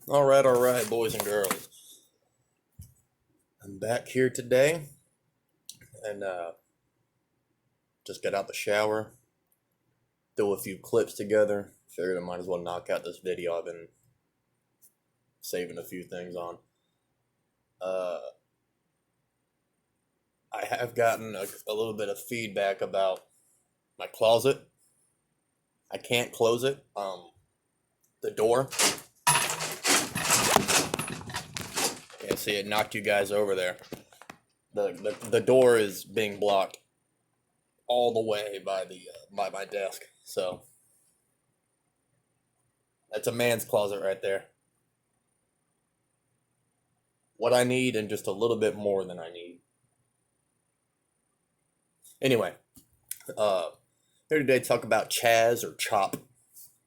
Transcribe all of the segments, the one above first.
All right, boys and girls. I'm back here today and just got out the shower, threw a few clips together. Figured I might as well knock out this video I've been saving a few things on. Uh, I have gotten a little bit of feedback about my closet. I can't close it. The door. Yeah, see, it knocked you guys over there. The door is being blocked all the way by my desk. So that's a man's closet right there. What I need and just a little bit more than I need. Anyway, uh, here today to talk about Chaz or Chop,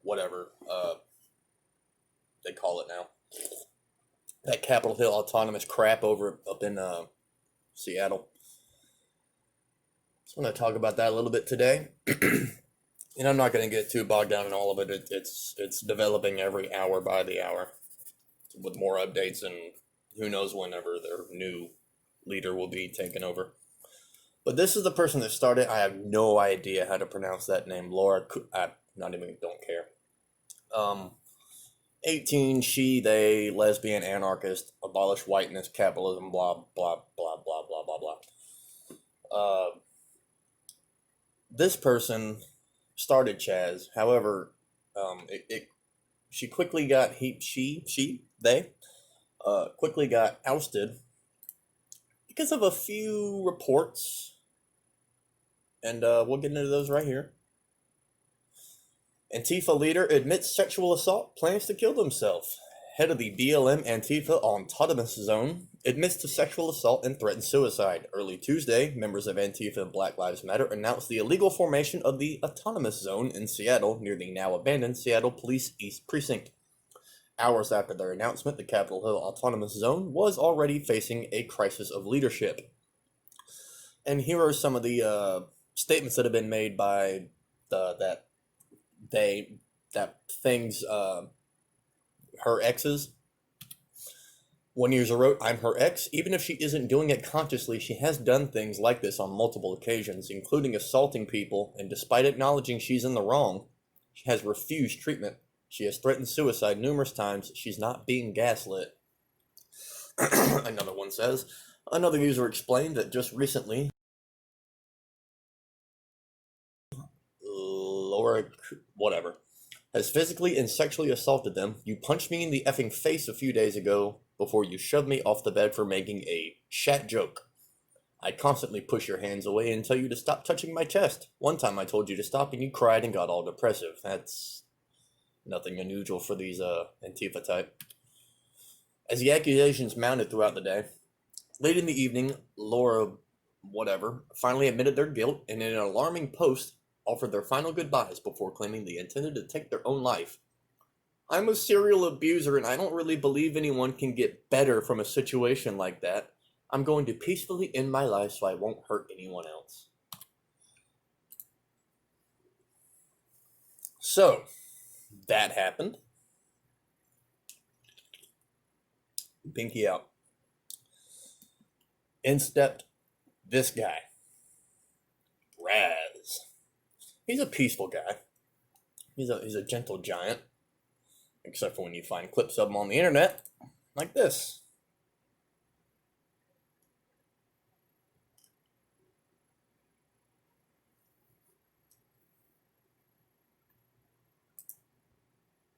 whatever they call it now. That Capitol Hill autonomous crap over up in Seattle. So I'm going to talk about that a little bit today. And I'm not going to get too bogged down in all of it. It's developing every hour by the hour with more updates, and who knows whenever their new leader will be taken over. But this is the person that started. I have no idea how to pronounce that name. Laura, I not even don't care. 18, she, they, lesbian, anarchist, abolish whiteness, capitalism, blah, blah, blah, blah, blah, blah, blah. This person started Chaz. However, she quickly got, they quickly got ousted because of a few reports. And we'll get into those right here. Antifa leader admits sexual assault, plans to kill himself. Head of the BLM Antifa Autonomous Zone admits to sexual assault and threatens suicide. Early Tuesday, members of Antifa and Black Lives Matter announced the illegal formation of the Autonomous Zone in Seattle near the now abandoned Seattle Police East Precinct. Hours after their announcement, the Capitol Hill Autonomous Zone was already facing a crisis of leadership. And here are some of the statements that have been made by her exes. One user wrote, "I'm her ex. Even if she isn't doing it consciously, she has done things like this on multiple occasions, including assaulting people, and despite acknowledging she's in the wrong, she has refused treatment. She has threatened suicide numerous times. She's not being gaslit." Another one says, another user explained that just recently, Laura, whatever, has physically and sexually assaulted them. "You punched me in the effing face a few days ago before you shoved me off the bed for making a shat joke. I constantly push your hands away and tell you to stop touching my chest. One time I told you to stop and you cried and got all depressive." That's nothing unusual for these Antifa type. As the accusations mounted throughout the day, late in the evening, Laura, whatever, finally admitted their guilt and in an alarming post offered their final goodbyes before claiming they intended to take their own life. "I'm a serial abuser and I don't really believe anyone can get better from a situation like that. I'm going to peacefully end my life so I won't hurt anyone else." So, that happened. Pinky out. In stepped this guy, Raz. He's a peaceful guy. He's a gentle giant. Except for when you find clips of him on the internet, like this.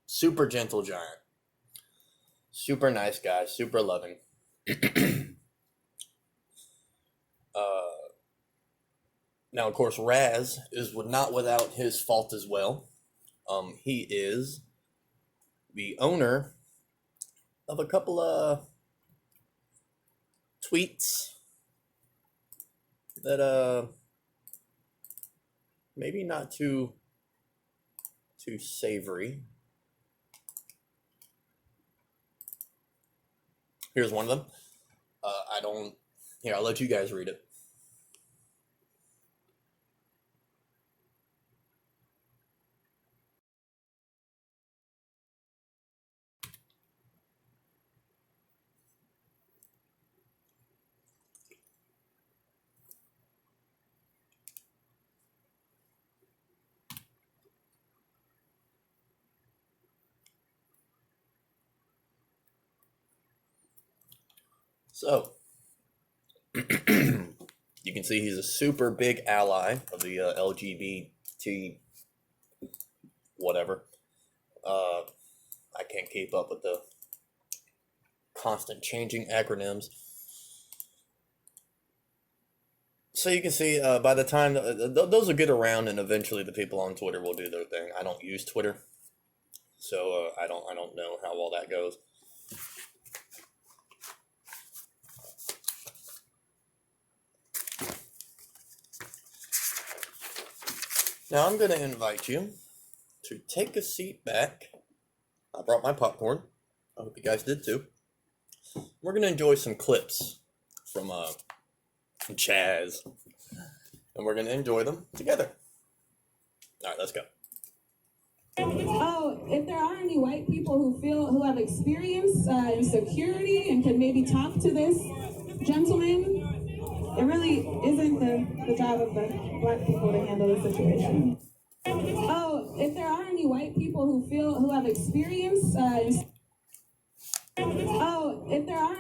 Super gentle giant. Super nice guy, super loving. Now, of course, Raz is not without his fault as well. He is the owner of a couple of tweets that maybe not too savory. Here's one of them. I'll let you guys read it. So, you can see he's a super big ally of the LGBT whatever. I can't keep up with the constant changing acronyms. So you can see by the time those will get around, and eventually the people on Twitter will do their thing. I don't use Twitter, so I don't know how well that goes. Now I'm going to invite you to take a seat back. I brought my popcorn. I hope you guys did too. We're going to enjoy some clips from Chaz, and we're going to enjoy them together. All right, let's go. Oh, if there are any white people who have experience insecurity and could maybe talk to this gentleman, it really isn't the job of the black people to handle the situation. Oh, if there are any white people who have experience, oh, if there are.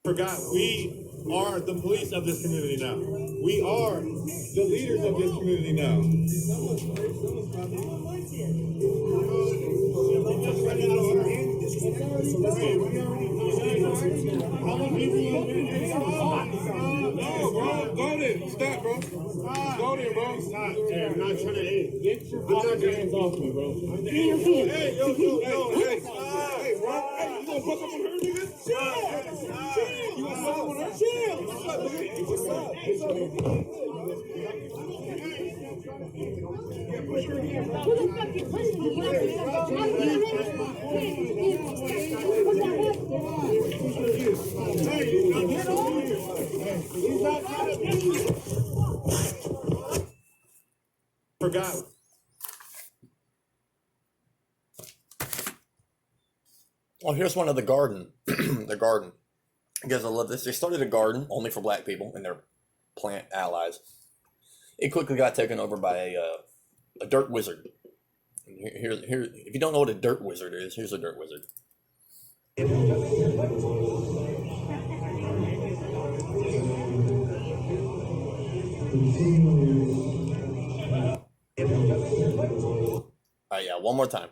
Forgot, we are the police of this community now. We are the leaders of this community now. No, bro, go there. Stop, bro. Go there, bro. Stop. Hey, I'm not trying to get your hands off me, bro. Hey, yo, hey. Hey, bro. Hey, you gonna fuck up on her, nigga? Chill. You gonna fuck up on her? Chill. What's up, nigga? What's up? What's up? Who the fuck you pushing me? Hey, get over here. He's not trying to forgot. Well, here's one of the garden. The garden. You guys, I love this. They started a garden only for black people and their plant allies. It quickly got taken over by a dirt wizard. Here, if you don't know what a dirt wizard is, here's a dirt wizard. All right, yeah, one more time.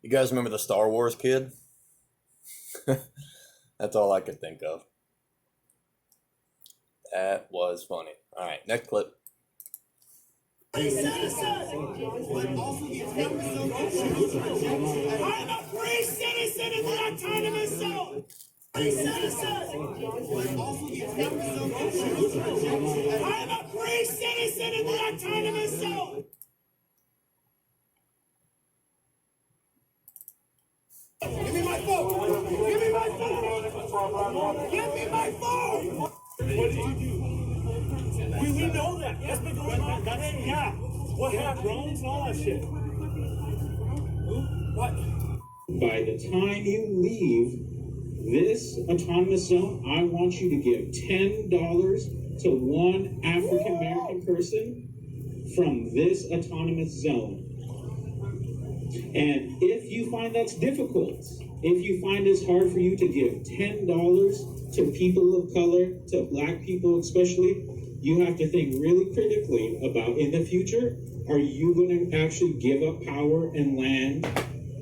You guys remember the Star Wars kid? That's all I could think of. That was funny. All right, next clip. I'm a free citizen in the autonomous zone. I'm a free citizen in the autonomous zone. Give me my phone. Give me my phone. Give me my phone. What did you do? We know that. That's been going on. Yeah. What happened? Drones and all that shit. What? By the time you leave this autonomous zone, I want you to give $10 to one African American person from this autonomous zone. And if you find that's difficult, if you find it's hard for you to give $10 to people of color, to black people especially, you have to think really critically about in the future, are you going to actually give up power and land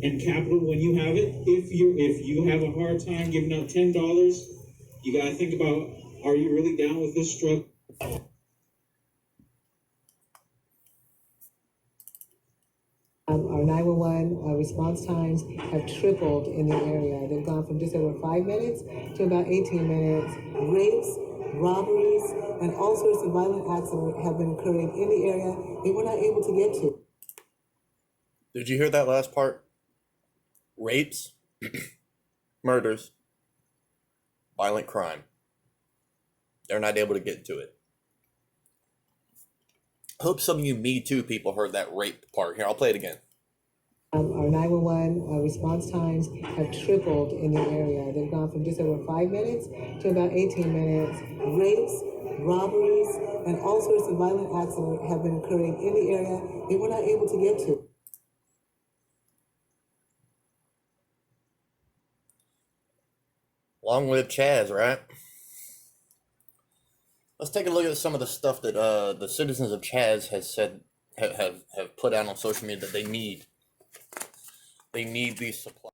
and capital when you have it? If you have a hard time giving up $10, you got to think about, are you really down with this struggle? Our 911 response times have tripled in the area. They've gone from just over 5 minutes to about 18 minutes. Rapes, robberies, and all sorts of violent acts have been occurring in the area that we're not able to get to. Did you hear that last part? Rapes, murders, violent crime. They're not able to get to it. I hope some of you Me Too people heard that rape part. Here, I'll play it again. Our 911 response times have tripled in the area. They've gone from just over 5 minutes to about 18 minutes. Rapes, robberies, and all sorts of violent acts that have been occurring in the area that we're not able to get to. Long live Chaz, right? Let's take a look at some of the stuff that the citizens of Chaz has said have put out on social media that they need. They need these supplies.